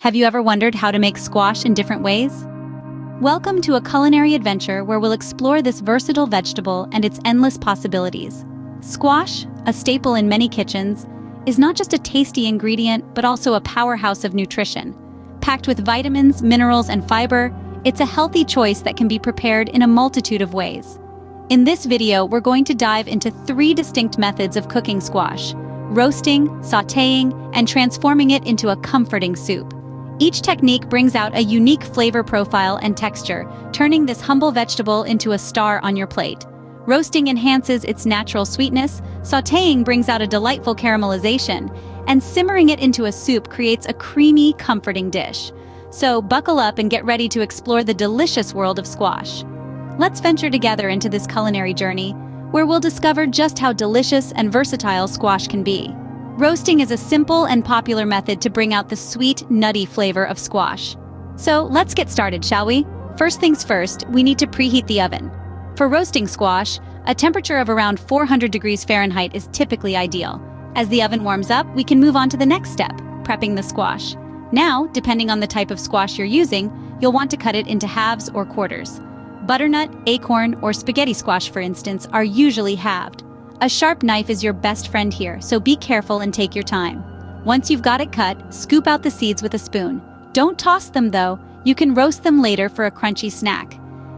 Have you ever wondered how to make squash in different ways? Welcome to a culinary adventure where we'll explore this versatile vegetable and its endless possibilities. Squash, a staple in many kitchens, is not just a tasty ingredient but also a powerhouse of nutrition. Packed with vitamins, minerals, and fiber, it's a healthy choice that can be prepared in a multitude of ways. In this video, we're going to dive into 3 distinct methods of cooking squash: roasting, sautéing, and transforming it into a comforting soup. Each technique brings out a unique flavor profile and texture, turning this humble vegetable into a star on your plate. Roasting enhances its natural sweetness, sautéing brings out a delightful caramelization, and simmering it into a soup creates a creamy, comforting dish. So buckle up and get ready to explore the delicious world of squash. Let's venture together into this culinary journey, where we'll discover just how delicious and versatile squash can be. Roasting is a simple and popular method to bring out the sweet, nutty flavor of squash. So let's get started, shall we? First things first, we need to preheat the oven. For roasting squash, a temperature of around 400 degrees Fahrenheit is typically ideal. As the oven warms up, we can move on to the next step, prepping the squash. Now, depending on the type of squash you're using, you'll want to cut it into halves or quarters. Butternut, acorn, or spaghetti squash, for instance, are usually halved. A sharp knife is your best friend here, so be careful and take your time. Once you've got it cut, scoop out the seeds with a spoon. Don't toss them though, you can roast them later for a crunchy snack.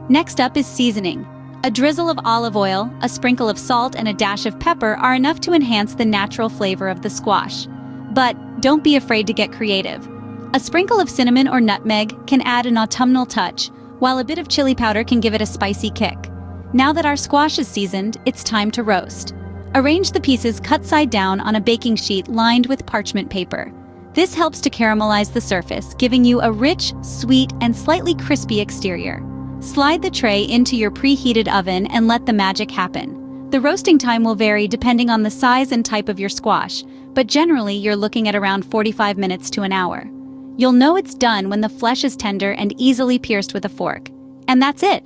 Next up is seasoning. A drizzle of olive oil, a sprinkle of salt, and a dash of pepper are enough to enhance the natural flavor of the squash. But don't be afraid to get creative. A sprinkle of cinnamon or nutmeg can add an autumnal touch, while a bit of chili powder can give it a spicy kick. Now that our squash is seasoned, it's time to roast. Arrange the pieces cut side down on a baking sheet lined with parchment paper. This helps to caramelize the surface, giving you a rich, sweet, and slightly crispy exterior. Slide the tray into your preheated oven and let the magic happen. The roasting time will vary depending on the size and type of your squash, but generally you're looking at around 45 minutes to an hour. You'll know it's done when the flesh is tender and easily pierced with a fork. And that's it.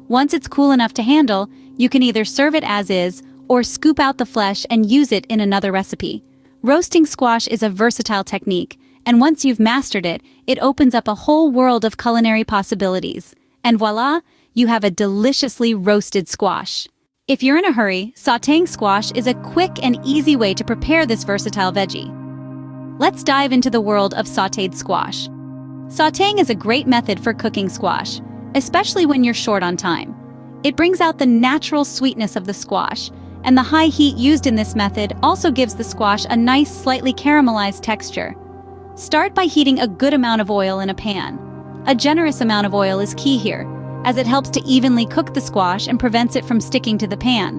Once it's cool enough to handle, you can either serve it as is or scoop out the flesh and use it in another recipe. Roasting squash is a versatile technique, and once you've mastered it, it opens up a whole world of culinary possibilities. And voila, you have a deliciously roasted squash. If you're in a hurry, sautéing squash is a quick and easy way to prepare this versatile veggie. Let's dive into the world of sautéed squash. Sautéing is a great method for cooking squash, especially when you're short on time. It brings out the natural sweetness of the squash, and the high heat used in this method also gives the squash a nice, slightly caramelized texture. Start by heating a good amount of oil in a pan. A generous amount of oil is key here, as it helps to evenly cook the squash and prevents it from sticking to the pan.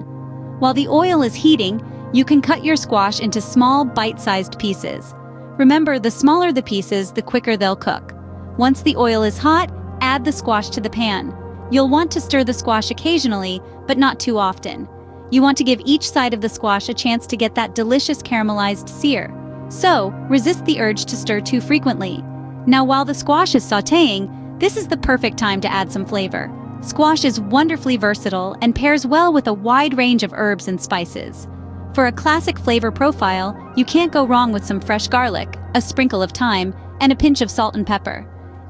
While the oil is heating, you can cut your squash into small, bite-sized pieces. Remember, the smaller the pieces, the quicker they'll cook. Once the oil is hot, add the squash to the pan. You'll want to stir the squash occasionally, but not too often. You want to give each side of the squash a chance to get that delicious caramelized sear. So, resist the urge to stir too frequently. Now, while the squash is sautéing, this is the perfect time to add some flavor. Squash is wonderfully versatile and pairs well with a wide range of herbs and spices. For a classic flavor profile, you can't go wrong with some fresh garlic, a sprinkle of thyme, and a pinch of salt and pepper.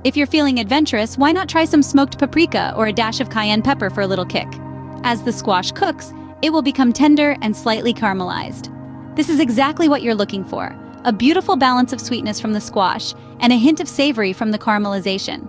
If you're feeling adventurous, why not try some smoked paprika or a dash of cayenne pepper for a little kick? As the squash cooks, it will become tender and slightly caramelized. This is exactly what you're looking for: a beautiful balance of sweetness from the squash and a hint of savory from the caramelization.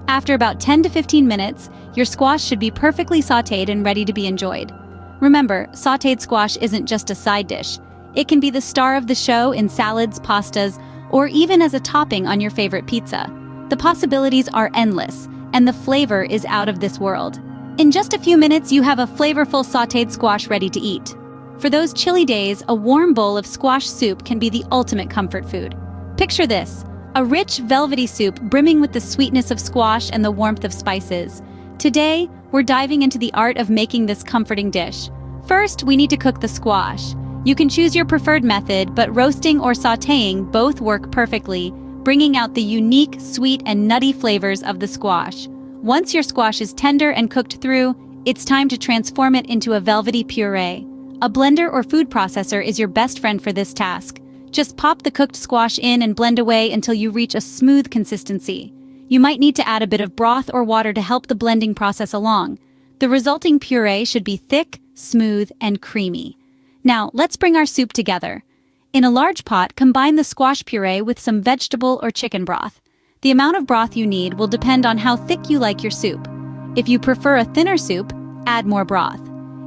After about 10 to 15 minutes, your squash should be perfectly sautéed and ready to be enjoyed. Remember, sautéed squash isn't just a side dish. It can be the star of the show in salads, pastas, or even as a topping on your favorite pizza. The possibilities are endless, and the flavor is out of this world. In just a few minutes, you have a flavorful sautéed squash ready to eat. For those chilly days, a warm bowl of squash soup can be the ultimate comfort food. Picture this: a rich, velvety soup brimming with the sweetness of squash and the warmth of spices. Today, we're diving into the art of making this comforting dish. First, we need to cook the squash. You can choose your preferred method, but roasting or sautéing both work perfectly, bringing out the unique, sweet, and nutty flavors of the squash. Once your squash is tender and cooked through, it's time to transform it into a velvety puree. A blender or food processor is your best friend for this task. Just pop the cooked squash in and blend away until you reach a smooth consistency. You might need to add a bit of broth or water to help the blending process along. The resulting puree should be thick, smooth, and creamy. Now, let's bring our soup together. In a large pot, combine the squash puree with some vegetable or chicken broth. The amount of broth you need will depend on how thick you like your soup. If you prefer a thinner soup, add more broth.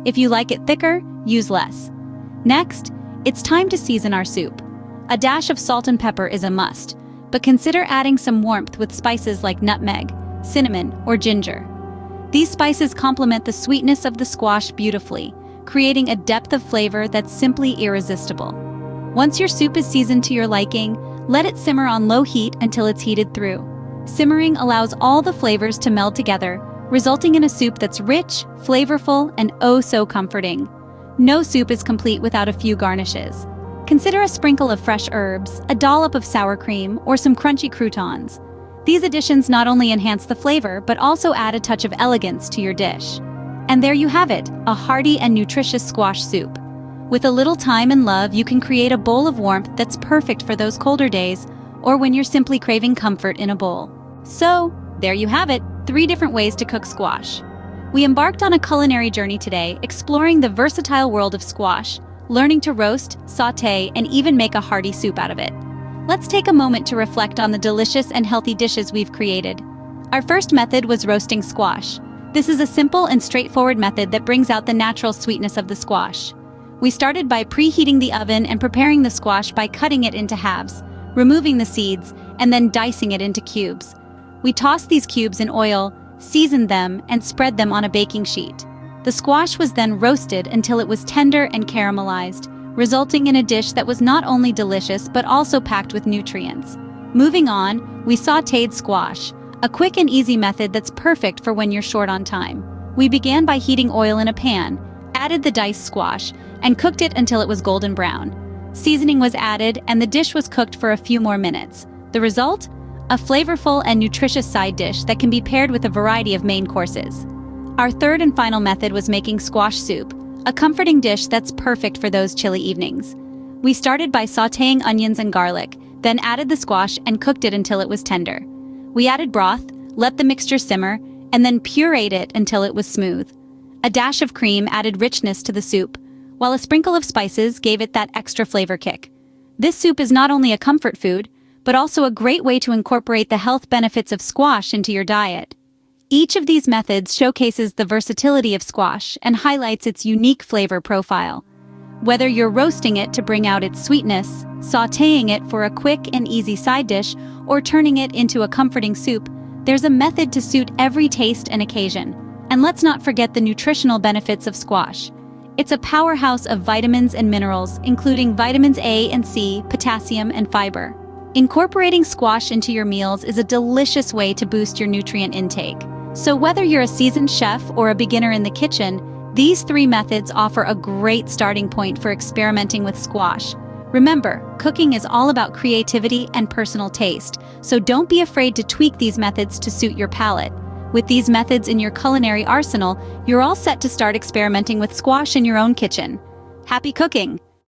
If you like it thicker, use less. Next, it's time to season our soup. A dash of salt and pepper is a must, but consider adding some warmth with spices like nutmeg, cinnamon, or ginger. These spices complement the sweetness of the squash beautifully, creating a depth of flavor that's simply irresistible. Once your soup is seasoned to your liking, let it simmer on low heat until it's heated through. Simmering allows all the flavors to meld together, resulting in a soup that's rich, flavorful, and oh so comforting. No soup is complete without a few garnishes. Consider a sprinkle of fresh herbs, a dollop of sour cream, or some crunchy croutons. These additions not only enhance the flavor, but also add a touch of elegance to your dish. And there you have it, a hearty and nutritious squash soup. With a little time and love, you can create a bowl of warmth that's perfect for those colder days, or when you're simply craving comfort in a bowl. So, there you have it, 3 different ways to cook squash. We embarked on a culinary journey today, exploring the versatile world of squash, learning to roast, sauté, and even make a hearty soup out of it. Let's take a moment to reflect on the delicious and healthy dishes we've created. Our first method was roasting squash. This is a simple and straightforward method that brings out the natural sweetness of the squash. We started by preheating the oven and preparing the squash by cutting it into halves, removing the seeds, and then dicing it into cubes. We tossed these cubes in oil, seasoned them, and spread them on a baking sheet. The squash was then roasted until it was tender and caramelized, resulting in a dish that was not only delicious but also packed with nutrients. Moving on, we sautéed squash, a quick and easy method that's perfect for when you're short on time. We began by heating oil in a pan, added the diced squash, and cooked it until it was golden brown. Seasoning was added, and the dish was cooked for a few more minutes. The result? A flavorful and nutritious side dish that can be paired with a variety of main courses. Our third and final method was making squash soup, a comforting dish that's perfect for those chilly evenings. We started by sautéing onions and garlic, then added the squash and cooked it until it was tender. We added broth, let the mixture simmer, and then pureed it until it was smooth. A dash of cream added richness to the soup, while a sprinkle of spices gave it that extra flavor kick. This soup is not only a comfort food, but also a great way to incorporate the health benefits of squash into your diet. Each of these methods showcases the versatility of squash and highlights its unique flavor profile. Whether you're roasting it to bring out its sweetness, sautéing it for a quick and easy side dish, or turning it into a comforting soup, there's a method to suit every taste and occasion. And let's not forget the nutritional benefits of squash. It's a powerhouse of vitamins and minerals, including vitamins A and C, potassium, and fiber. Incorporating squash into your meals is a delicious way to boost your nutrient intake. So whether you're a seasoned chef or a beginner in the kitchen, these 3 methods offer a great starting point for experimenting with squash. Remember, cooking is all about creativity and personal taste, so don't be afraid to tweak these methods to suit your palate. With these methods in your culinary arsenal, you're all set to start experimenting with squash in your own kitchen. Happy cooking!